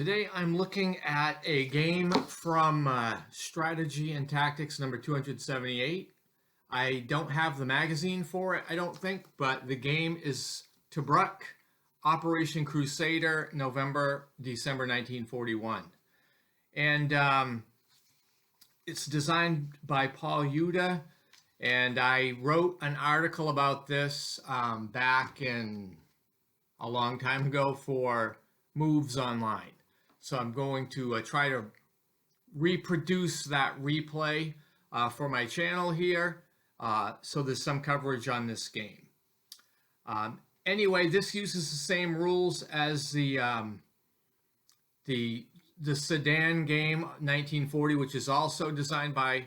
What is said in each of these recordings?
Today I'm looking at a game from Strategy and Tactics number 278. I don't have the magazine for it, I don't think, but the game is Tobruk, Operation Crusader, December 1941. And it's designed by Paul Yuda, and I wrote an article about this back in a long time ago for Moves Online. So I'm going to try to reproduce that replay for my channel here. So there's some coverage on this game. Anyway, this uses the same rules as the Sedan game 1940, which is also designed by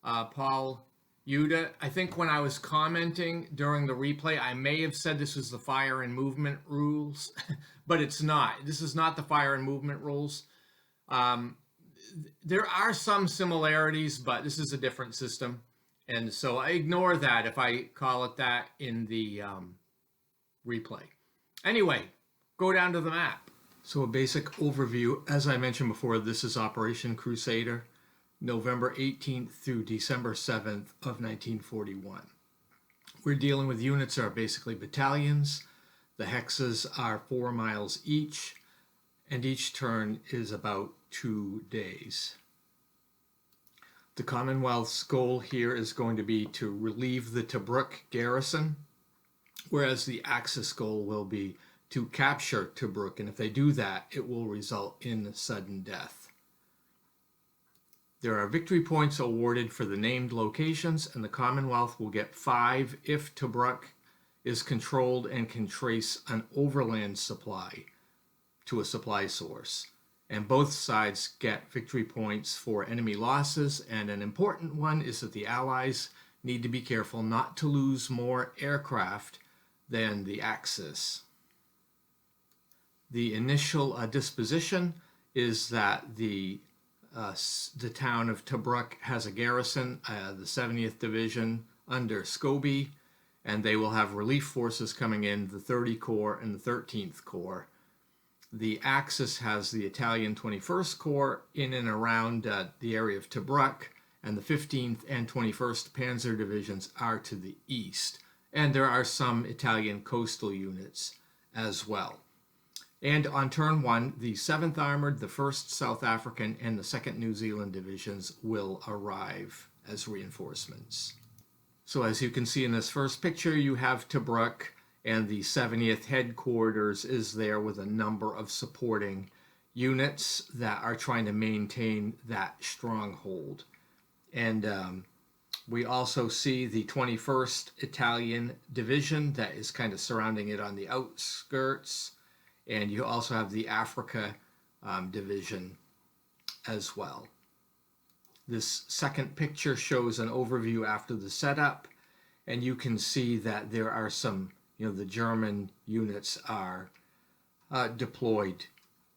Paul Yuda. I think when I was commenting during the replay, I may have said this was the fire and movement rules, but it's not. This is not the fire and movement rules. There are some similarities, but this is a different system. And so I ignore that if I call it that in the replay. Anyway, go down to the map. So a basic overview, as I mentioned before, this is Operation Crusader, November 18th through December 7th of 1941. We're dealing with units that are basically battalions. The hexes are 4 miles each, and each turn is about 2 days. The Commonwealth's goal here is going to be to relieve the Tobruk garrison, whereas the Axis goal will be to capture Tobruk, and if they do that, it will result in sudden death. There are victory points awarded for the named locations, and the Commonwealth will get 5 if Tobruk is controlled and can trace an overland supply to a supply source. And both sides get victory points for enemy losses, and an important one is that the Allies need to be careful not to lose more aircraft than the Axis. The initial disposition is that the town of Tobruk has a garrison, the 70th Division under Scobie, and they will have relief forces coming in, the 30 Corps and the 13th Corps. The Axis has the Italian 21st Corps in and around the area of Tobruk, and the 15th and 21st Panzer Divisions are to the east. And there are some Italian coastal units as well. And on turn 1, the 7th Armored, the 1st South African, and the 2nd New Zealand Divisions will arrive as reinforcements. So as you can see in this first picture, you have Tobruk, and the 70th headquarters is there with a number of supporting units that are trying to maintain that stronghold. And we also see the 21st Italian Division that is kind of surrounding it on the outskirts. And you also have the Africa Division as well. This second picture shows an overview after the setup, and you can see that there are some, the German units are deployed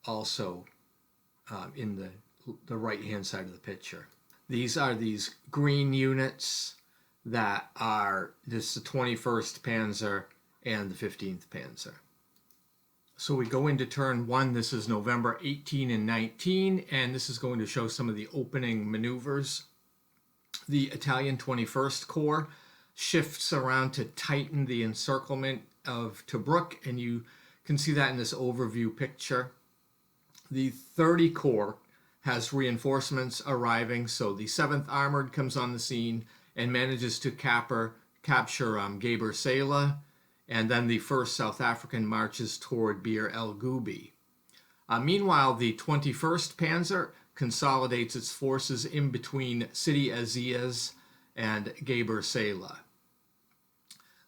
also in the right-hand side of the picture. These are these green units that are, this is the 21st Panzer and the 15th Panzer. So we go into turn 1. This is November 18 and 19, and this is going to show some of the opening maneuvers. The Italian 21st Corps shifts around to tighten the encirclement of Tobruk, and you can see that in this overview picture. The 30 Corps has reinforcements arriving, so the 7th Armored comes on the scene and manages to capture Gaber Sela. And then the 1st South African marches toward Bir el Gubi. Meanwhile, the 21st Panzer consolidates its forces in between Sidi Aziz and Gaber Sela.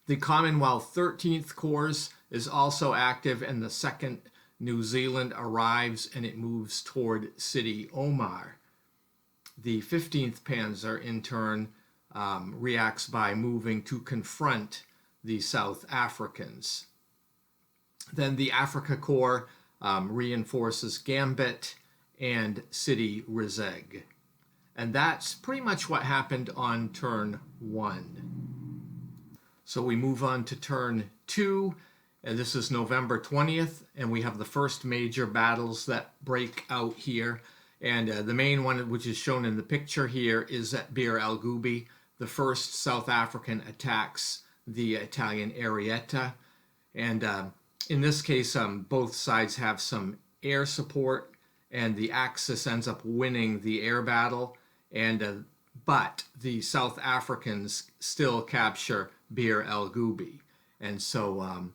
The Commonwealth 13th Corps is also active, and the 2nd New Zealand arrives, and it moves toward Sidi Omar. The 15th Panzer, in turn, reacts by moving to confront the South Africans. Then the Africa Corps reinforces Gambit and Sidi Rezeg. And that's pretty much what happened on turn 1. So we move on to turn 2, And this is November 20th, and we have the first major battles that break out here. And the main one, which is shown in the picture here, is at Bir El Gubi. The first South African attacks the Italian Arietta. And in this case, both sides have some air support, and the Axis ends up winning the air battle. And but the South Africans still capture Bir El Gubi. And so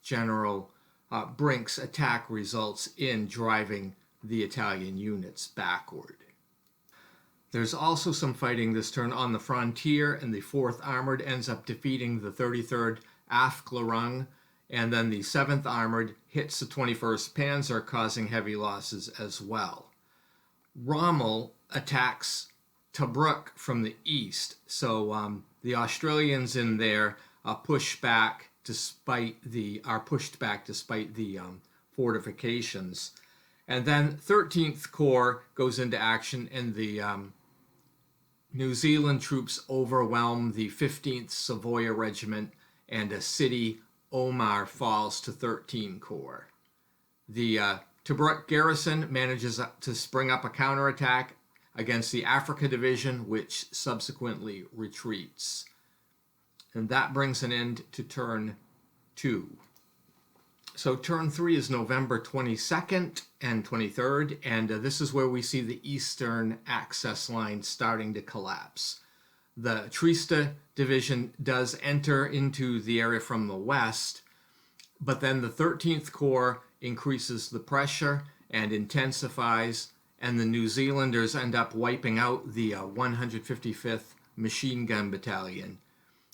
General Brink's attack results in driving the Italian units backward. There's also some fighting this turn on the frontier, and the 4th Armored ends up defeating the 33rd Afglarung, and then the 7th Armored hits the 21st Panzer, causing heavy losses as well. Rommel attacks Tobruk from the east, so the Australians in there are pushed back despite the fortifications. And then 13th Corps goes into action, and the New Zealand troops overwhelm the 15th Savoia Regiment, and a city, Omar, falls to 13 Corps. The Tobruk garrison manages to spring up a counterattack against the Africa Division, which subsequently retreats. And that brings an end to turn 2. So turn 3 is November 22nd and 23rd, and this is where we see the eastern access line starting to collapse. The Trista Division does enter into the area from the west, but then the 13th Corps increases the pressure and intensifies, and the New Zealanders end up wiping out the 155th Machine Gun Battalion.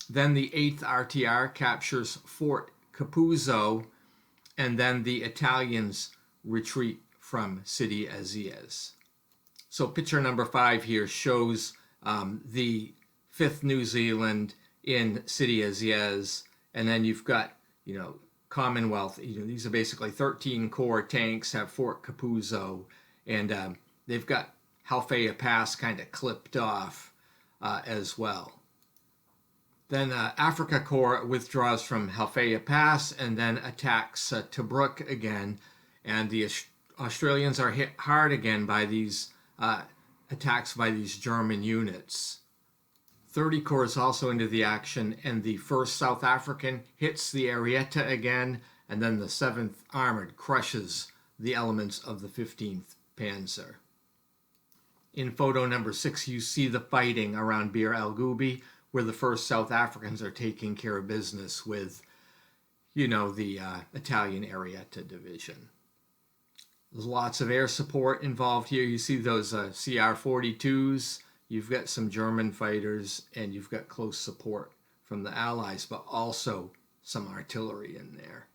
Then the 8th RTR captures Fort Capuzzo, and then the Italians retreat from City Aziz. So picture number 5 here shows the 5th New Zealand in City Aziz, and then you've got, Commonwealth. These are basically 13 Corps tanks, have Fort Capuzzo, and they've got Halfaya Pass kind of clipped off as well. Then Africa Corps withdraws from Halfaya Pass and then attacks Tobruk again, and the Australians are hit hard again by these attacks by these German units. 30 Corps is also into the action, and the 1st South African hits the Arietta again, and then the 7th Armored crushes the elements of the 15th Panzer. In photo number 6, you see the fighting around Bir El Gubi, where the 1st South Africans are taking care of business with, the Italian Arietta Division. There's lots of air support involved here. You see those CR-42s. You've got some German fighters, and you've got close support from the Allies, but also some artillery in there.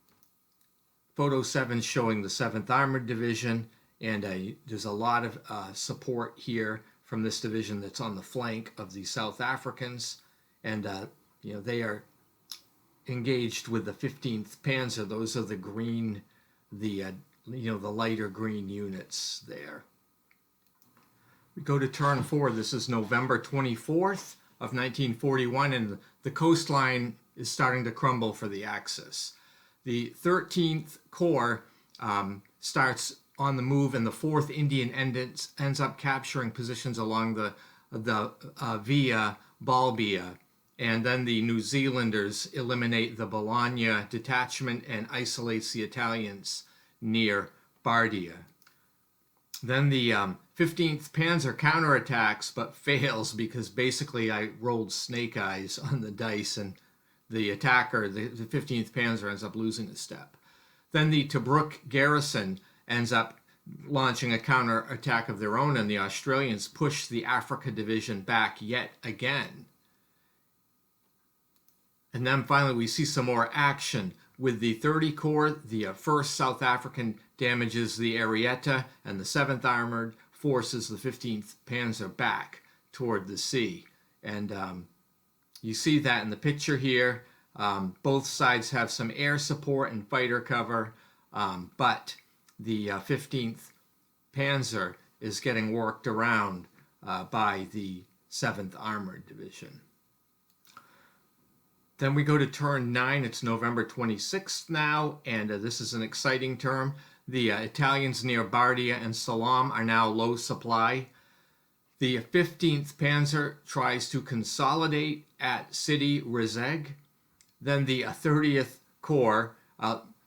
Photo 7 showing the 7th Armored Division, and there's a lot of support here from this division that's on the flank of the South Africans, and they are engaged with the 15th Panzer. Those are the green, the lighter green units there. We go to turn 4. This is November 24th of 1941, and the coastline is starting to crumble for the Axis. The 13th Corps starts on the move, and the 4th Indian ends up capturing positions along the Via Balbia, and then the New Zealanders eliminate the Bologna detachment and isolates the Italians near Bardia. Then the 15th Panzer counterattacks, but fails because basically I rolled snake eyes on the dice, and the attacker, the 15th Panzer, ends up losing a step. Then the Tobruk garrison ends up launching a counterattack of their own, and the Australians push the Africa Division back yet again. And then finally we see some more action with the 30 Corps. The 1st South African damages the Arietta, and the 7th Armored forces the 15th Panzer back toward the sea. And you see that in the picture here. Both sides have some air support and fighter cover, but the 15th Panzer is getting worked around by the 7th Armored Division. Then we go to turn 9. It's November 26th now, and this is an exciting term. The Italians near Bardia and Salam are now low supply. The 15th Panzer tries to consolidate at Sidi Rezeg. Then the 30th Corps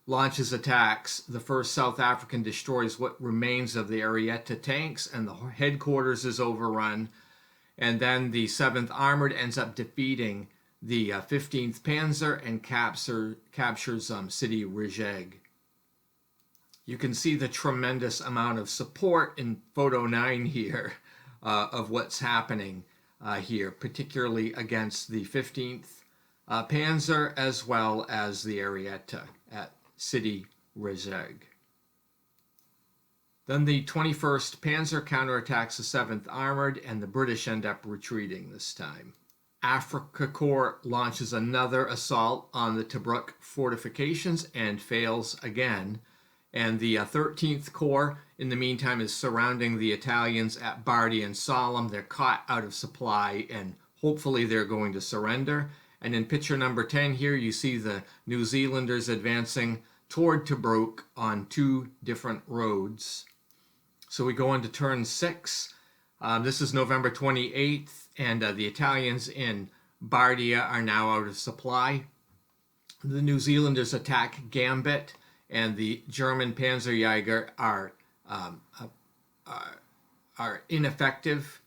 launches attacks. The 1st South African destroys what remains of the Arietta tanks, and the headquarters is overrun. And then the 7th Armored ends up defeating the 15th Panzer and captures Sidi Rezeg. You can see the tremendous amount of support in photo 9 here of what's happening here, particularly against the 15th Panzer as well as the Arietta at Sidi Rezeg. Then the 21st Panzer counterattacks the 7th Armored, and the British end up retreating this time. Afrika Korps launches another assault on the Tobruk fortifications and fails again. And the 13th Corps, in the meantime, is surrounding the Italians at Bardia and Salam. They're caught out of supply, and hopefully they're going to surrender. And in picture number 10 here, you see the New Zealanders advancing toward Tobruk on 2 different roads. So we go into turn 6. This is November 28th, and the Italians in Bardia are now out of supply. The New Zealanders attack Gambit, and the German Panzerjäger are ineffective.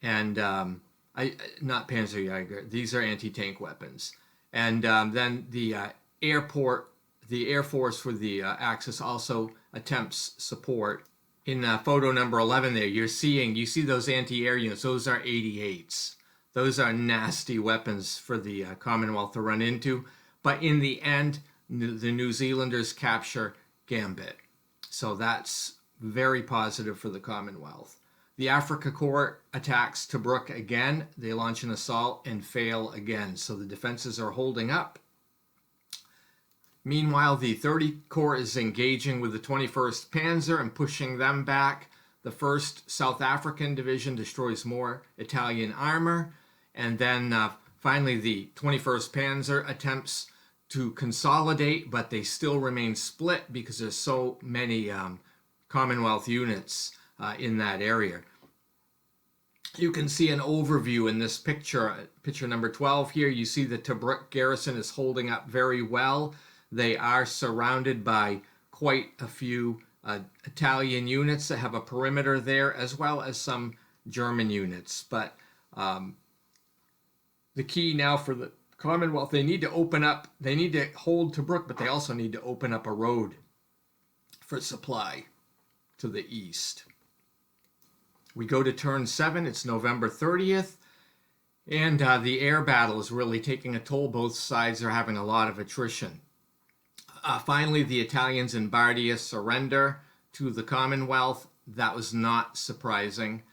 And not Panzerjäger; these are anti-tank weapons. And then the Air Force for the Axis also attempts support. In photo number 11 there, you see those anti-air units. Those are 88s. Those are nasty weapons for the Commonwealth to run into. But in the end, the New Zealanders capture Gambit. So that's very positive for the Commonwealth. The Afrika Korps attacks Tobruk again. They launch an assault and fail again. So the defenses are holding up. Meanwhile, the 30th Corps is engaging with the 21st Panzer and pushing them back. The 1st South African Division destroys more Italian armor. And then finally, the 21st Panzer attempts to consolidate, but they still remain split because there's so many Commonwealth units in that area. You can see an overview in this picture, picture number 12 here. You see the Tobruk garrison is holding up very well. They are surrounded by quite a few Italian units that have a perimeter there, as well as some German units. But the key now for the Commonwealth, they need to hold Tobruk, but they also need to open up a road for supply to the east. We go to turn 7. It's November 30th. And the air battle is really taking a toll. Both sides are having a lot of attrition. Finally, the Italians in Bardia surrender to the Commonwealth. That was not surprising.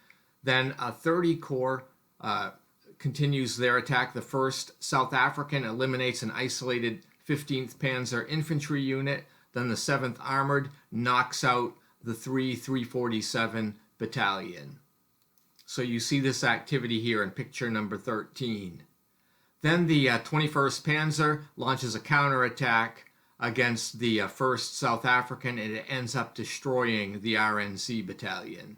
Then 30 Corps continues their attack. The 1st South African eliminates an isolated 15th Panzer infantry unit. Then the 7th Armored knocks out the 347 Battalion. So you see this activity here in picture number 13. Then the 21st Panzer launches a counterattack against the 1st South African, and it ends up destroying the RNC battalion.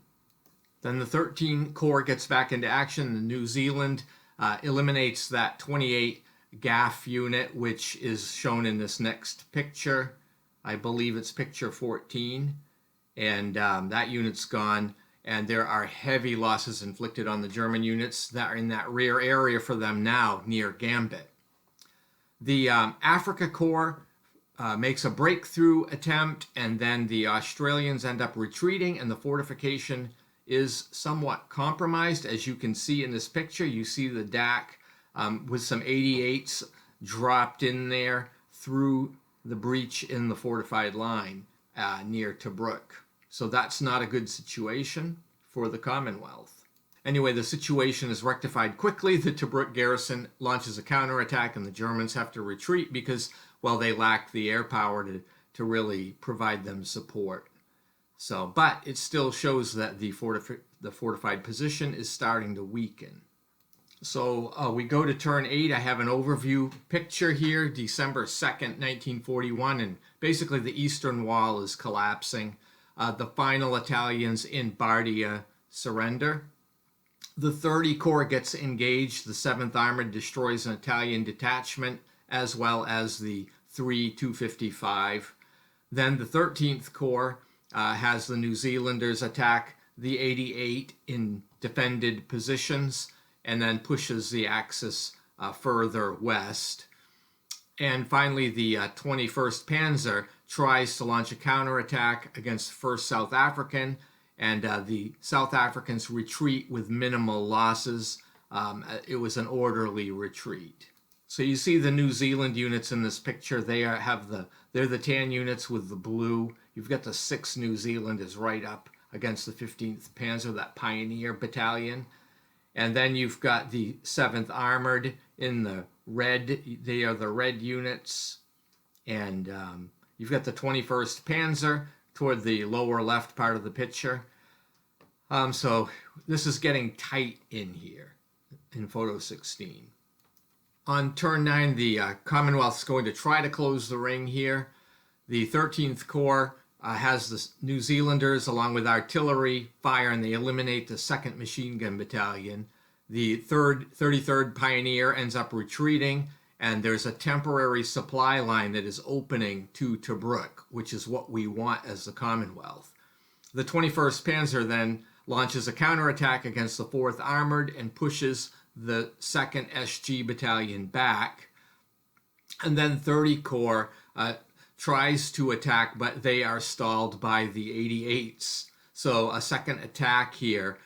Then the 13th Corps gets back into action. The New Zealand eliminates that 28 GAF unit, which is shown in this next picture. I believe it's picture 14. And that unit's gone. And there are heavy losses inflicted on the German units that are in that rear area for them now, near Gambit. The Afrika Korps makes a breakthrough attempt, and then the Australians end up retreating, and the fortification is somewhat compromised. As you can see in this picture, you see the DAC with some 88s dropped in there through the breach in the fortified line near Tobruk. So that's not a good situation for the Commonwealth. Anyway, the situation is rectified quickly. The Tobruk garrison launches a counterattack, and the Germans have to retreat because, well, they lack the air power to really provide them support. So, but it still shows that the fortified position is starting to weaken. So we go to turn 8. I have an overview picture here, December 2nd, 1941, and basically the eastern wall is collapsing. The final Italians in Bardia surrender. The 30 Corps gets engaged. The 7th Armored destroys an Italian detachment, as well as the 3 255. Then the 13th Corps has the New Zealanders attack the 88 in defended positions, and then pushes the Axis further west. And finally, the 21st Panzer tries to launch a counterattack against the 1st South African, and the South Africans retreat with minimal losses. It was an orderly retreat. So you see the New Zealand units in this picture. They're the tan units with the blue. You've got the 6th New Zealand is right up against the 15th Panzer, that pioneer battalion. And then you've got the 7th Armored in the red. They are the red units. And you've got the 21st Panzer toward the lower left part of the picture. So this is getting tight in here in photo 16. On turn 9, the Commonwealth's going to try to close the ring here. The 13th Corps has the New Zealanders along with artillery fire, and they eliminate the 2nd Machine Gun Battalion. The 33rd Pioneer ends up retreating, and there's a temporary supply line that is opening to Tobruk, which is what we want as the Commonwealth. The 21st Panzer then launches a counterattack against the 4th Armored and pushes the 2nd SG Battalion back. And then 30 Corps tries to attack, but they are stalled by the 88s. So a second attack here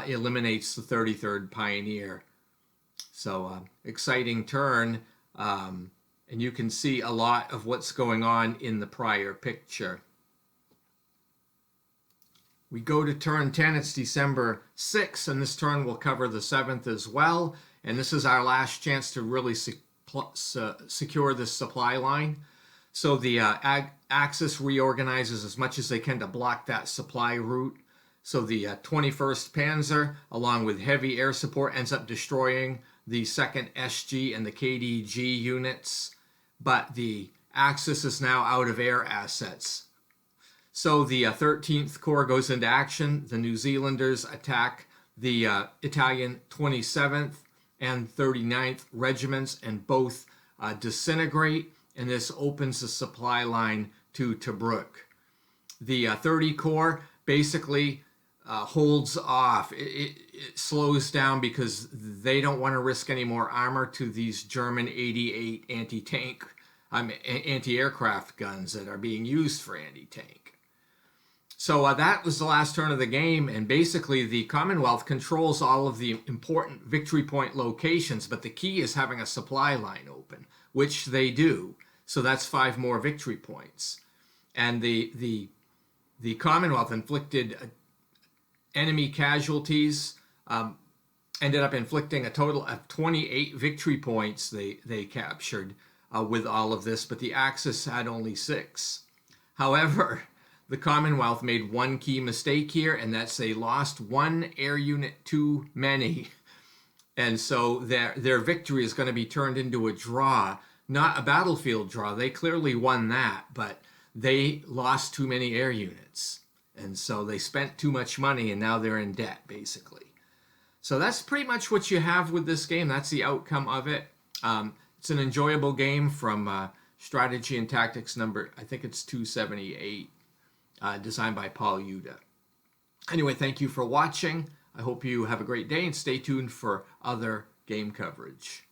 eliminates the 33rd Pioneer. So exciting turn, and you can see a lot of what's going on in the prior picture. We go to turn 10. It's December 6th, and this turn will cover the 7th as well. And this is our last chance to really secure this supply line. So the Axis reorganizes as much as they can to block that supply route. So the 21st Panzer, along with heavy air support, ends up destroying the 2nd SG and the KDG units. But the Axis is now out of air assets. So the 13th Corps goes into action. The New Zealanders attack the Italian 27th and 39th regiments, and both disintegrate, and this opens the supply line to Tobruk. The 30 Corps basically holds off. It slows down because they don't want to risk any more armor to these German 88 anti-aircraft guns that are being used for anti-tank. So that was the last turn of the game, and basically the Commonwealth controls all of the important victory point locations, but the key is having a supply line open, which they do. So that's 5 more victory points. And the Commonwealth inflicted enemy casualties, ended up inflicting a total of 28 victory points they captured with all of this, but the Axis had only 6. However, the Commonwealth made one key mistake here, and that's they lost 1 air unit too many. And so their victory is going to be turned into a draw, not a battlefield draw. They clearly won that, but they lost too many air units. And so they spent too much money, and now they're in debt, basically. So that's pretty much what you have with this game. That's the outcome of it. It's an enjoyable game from Strategy and Tactics number, I think it's 278. Designed by Paul Yuda. Anyway, thank you for watching. I hope you have a great day, and stay tuned for other game coverage.